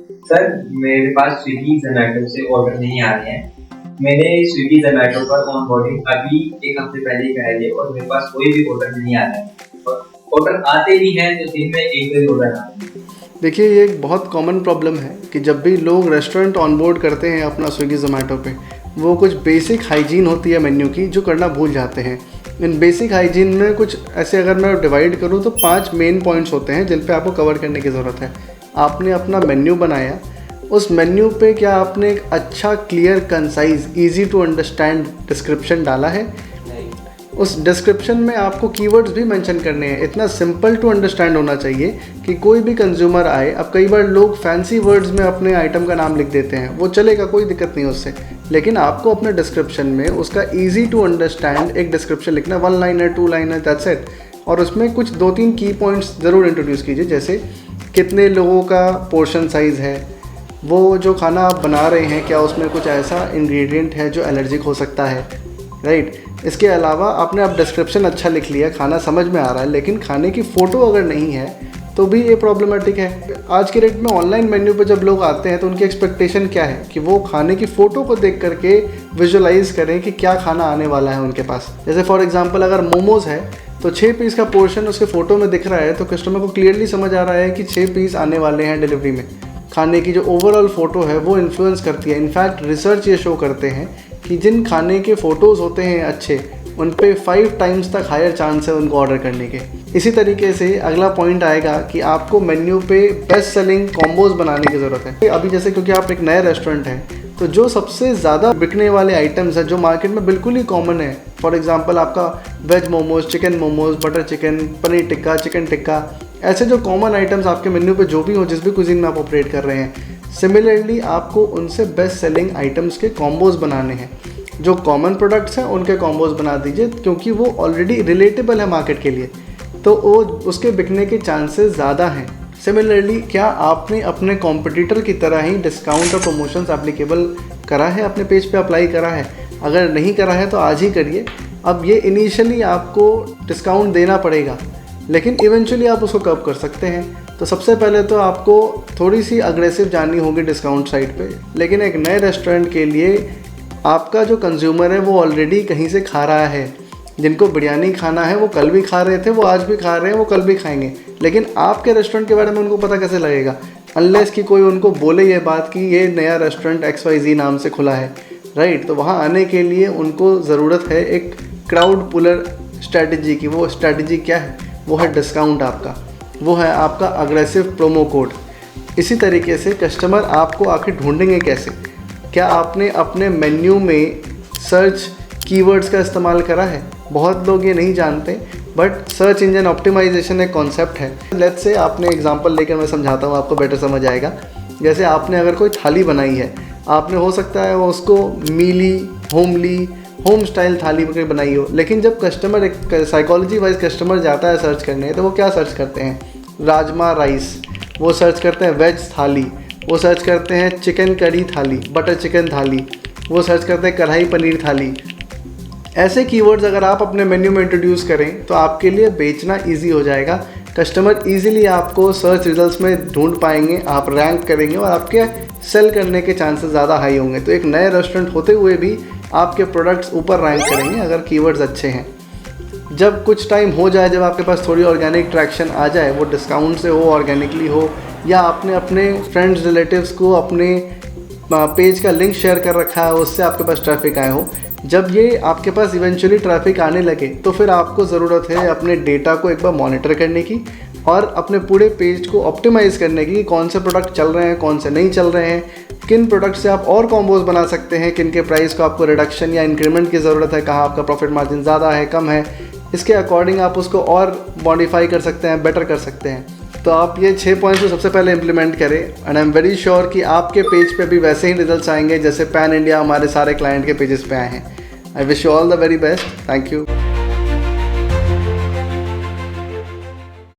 Sir मेरे पास स्विगी जोमेटो से order नहीं आ रहे हैं। मैंने स्विगी जोमेटो पर ऑनबोर्डिंग अभी एक हफ्ते पहले ही कराई है और मेरे पास कोई भी ऑर्डर नहीं आ रहा है और ऑर्डर आते भी हैं तो दिन में एक दो ऑर्डर आते हैं। देखिए, ये एक बहुत कॉमन प्रॉब्लम है कि जब भी लोग रेस्टोरेंट ऑनबोर्ड करते हैं अपना स्विगी जोमेटो पे, वो कुछ बेसिक हाइजीन होती है मेन्यू की जो करना भूल जाते हैं। इन बेसिक हाइजीन में कुछ ऐसे अगर मैं डिवाइड करूँ तो 5 मेन पॉइंट्स होते हैं जिन पे आपको कवर करने की ज़रूरत है। आपने अपना मेन्यू बनाया, उस मेन्यू पे क्या आपने एक अच्छा clear concise easy to understand description डाला है? उस डिस्क्रिप्शन में आपको कीवर्ड्स भी मेंशन करने हैं। इतना सिंपल टू अंडरस्टैंड होना चाहिए कि कोई भी कंज्यूमर आए, अब कई बार लोग फैंसी वर्ड्स में अपने आइटम का नाम लिख देते हैं, वो चलेगा, कोई दिक्कत नहीं उससे, लेकिन आपको अपने डिस्क्रिप्शन में उसका ईजी टू अंडरस्टैंड एक डिस्क्रिप्शन लिखना, 1 लाइनर 2 लाइनर, दैट्स इट। और उसमें कुछ 2-3 की पॉइंट्स ज़रूर इंट्रोड्यूस कीजिए, जैसे कितने लोगों का पोर्शन साइज़ है, वो जो खाना आप बना रहे हैं क्या उसमें कुछ ऐसा इंग्रेडिएंट है जो एलर्जिक हो सकता है, राइट। इसके अलावा आपने अब डिस्क्रिप्शन अच्छा लिख लिया, खाना समझ में आ रहा है, लेकिन खाने की फ़ोटो अगर नहीं है तो भी ये प्रॉब्लमेटिक है। आज के डेट में ऑनलाइन मेन्यू पे जब लोग आते हैं तो उनकी एक्सपेक्टेशन क्या है कि वो खाने की फ़ोटो को देख करके विजुअलाइज करें कि क्या खाना आने वाला है उनके पास। जैसे फॉर एग्जांपल अगर मोमोज़ है तो 6 पीस का पोर्शन उसके फ़ोटो में दिख रहा है तो कस्टमर को क्लियरली समझ आ रहा है कि 6 पीस आने वाले हैं डिलीवरी में। खाने की जो ओवरऑल फ़ोटो है वो इन्फ्लुएंस करती है। इनफैक्ट रिसर्च ये शो करते हैं कि जिन खाने के फ़ोटोज़ होते हैं अच्छे, उन पे 5 टाइम्स तक हायर चांस है उनको ऑर्डर करने के। इसी तरीके से अगला पॉइंट आएगा कि आपको मेन्यू पे बेस्ट सेलिंग कॉम्बोज़ बनाने की ज़रूरत है। अभी जैसे क्योंकि आप एक नए रेस्टोरेंट हैं तो जो सबसे ज़्यादा बिकने वाले आइटम्स हैं जो मार्केट में बिल्कुल ही कॉमन है, फॉर एग्जांपल आपका veg momos, chicken momos, butter chicken, paneer tikka, chicken tikka, ऐसे जो कॉमन आइटम्स आपके मेन्यू पे जो भी हो, जिस भी कुजीन में आप ऑपरेट कर रहे हैं, सिमिलरली आपको उनसे बेस्ट सेलिंग आइटम्स के कॉम्बोज़ बनाने हैं। जो कॉमन प्रोडक्ट्स हैं उनके कॉम्बोज़ बना दीजिए क्योंकि वो ऑलरेडी रिलेटेबल है मार्केट के लिए, तो वो उसके बिकने के चांसेस ज़्यादा हैं। सिमिलरली क्या आपने अपने कॉम्पिटिटर की तरह ही डिस्काउंट और प्रमोशंस एप्लीकेबल करा है, अपने पेज पे अप्लाई करा है? अगर नहीं करा है तो आज ही करिए। अब ये इनिशियली आपको डिस्काउंट देना पड़ेगा, लेकिन इवेंचुअली आप उसको कब कर सकते हैं। तो सबसे पहले तो आपको थोड़ी सी अग्रेसिव जानी होगी डिस्काउंट साइड पे, लेकिन एक नए रेस्टोरेंट के लिए आपका जो कंज्यूमर है वो ऑलरेडी कहीं से खा रहा है। जिनको बिरयानी खाना है वो कल भी खा रहे थे, वो आज भी खा रहे हैं, वो कल भी खाएंगे, लेकिन आपके रेस्टोरेंट के बारे में उनको पता कैसे लगेगा? अनलेस कि कोई उनको बोले ये बात कि ये नया रेस्टोरेंट XYZ नाम से खुला है, राइट। तो वहाँ आने के लिए उनको ज़रूरत है एक क्राउड पुलर स्ट्रैटेजी की। वो स्ट्रैटेजी क्या है? वो है डिस्काउंट आपका, वो है आपका अग्रेसिव प्रोमो कोड। इसी तरीके से कस्टमर आपको आखिर ढूंढेंगे कैसे? क्या आपने अपने मेन्यू में सर्च कीवर्ड्स का इस्तेमाल करा है? बहुत लोग ये नहीं जानते, बट सर्च इंजन ऑप्टिमाइजेशन एक कॉन्सेप्ट है। लेट्स से आपने एग्जांपल लेकर मैं समझाता हूँ, आपको बेटर समझ आएगा। जैसे आपने अगर कोई थाली बनाई है, आपने हो सकता है उसको मीली, होम स्टाइल थाली वगैरह बनाई हो, लेकिन जब कस्टमर एक साइकोलॉजी वाइज कस्टमर जाता है सर्च करने, तो वो क्या सर्च करते हैं? राजमा राइस, वो सर्च करते हैं वेज थाली, वो सर्च करते हैं चिकन करी थाली, बटर चिकन थाली, वो सर्च करते हैं कढ़ाई पनीर थाली। ऐसे कीवर्ड्स अगर आप अपने मेन्यू में इंट्रोड्यूस करें तो आपके लिए बेचना इजी हो जाएगा। कस्टमर इजीली आपको सर्च रिजल्ट्स में ढूंढ पाएंगे, आप रैंक करेंगे और आपके सेल करने के चांसेस ज़्यादा हाई होंगे। तो एक नए रेस्टोरेंट होते हुए भी आपके प्रोडक्ट्स ऊपर रैंक करेंगे अगर कीवर्ड्स अच्छे हैं। जब कुछ टाइम हो जाए, जब आपके पास थोड़ी ऑर्गेनिक ट्रैक्शन आ जाए, वो डिस्काउंट से हो, ऑर्गेनिकली हो, या आपने अपने फ्रेंड्स रिलेटिव्स को अपने पेज का लिंक शेयर कर रखा है, उससे आपके पास ट्रैफिक आए हो, जब ये आपके पास इवेंचुअली ट्रैफिक आने लगे तो फिर आपको ज़रूरत है अपने डेटा को एक बार मॉनिटर करने की और अपने पूरे पेज को ऑप्टिमाइज़ करने की, कौन से प्रोडक्ट चल रहे हैं, कौन से नहीं चल रहे हैं, किन प्रोडक्ट से आप और कॉम्बोज़ बना सकते हैं, किन के प्राइस को आपको रिडक्शन या इंक्रीमेंट की ज़रूरत है, कहाँ आपका प्रॉफिट मार्जिन ज़्यादा है, कम है। इसके अकॉर्डिंग आप उसको और मॉडिफाई कर सकते हैं, बेटर कर सकते हैं। तो आप ये 6 पॉइंट्स को सबसे पहले इंप्लीमेंट करें and I am very sure कि आपके पेज पे भी वैसे ही रिजल्ट्स आएंगे जैसे पैन इंडिया हमारे सारे क्लाइंट के पेजेस पे आए हैं। I wish you all the very best. Thank you.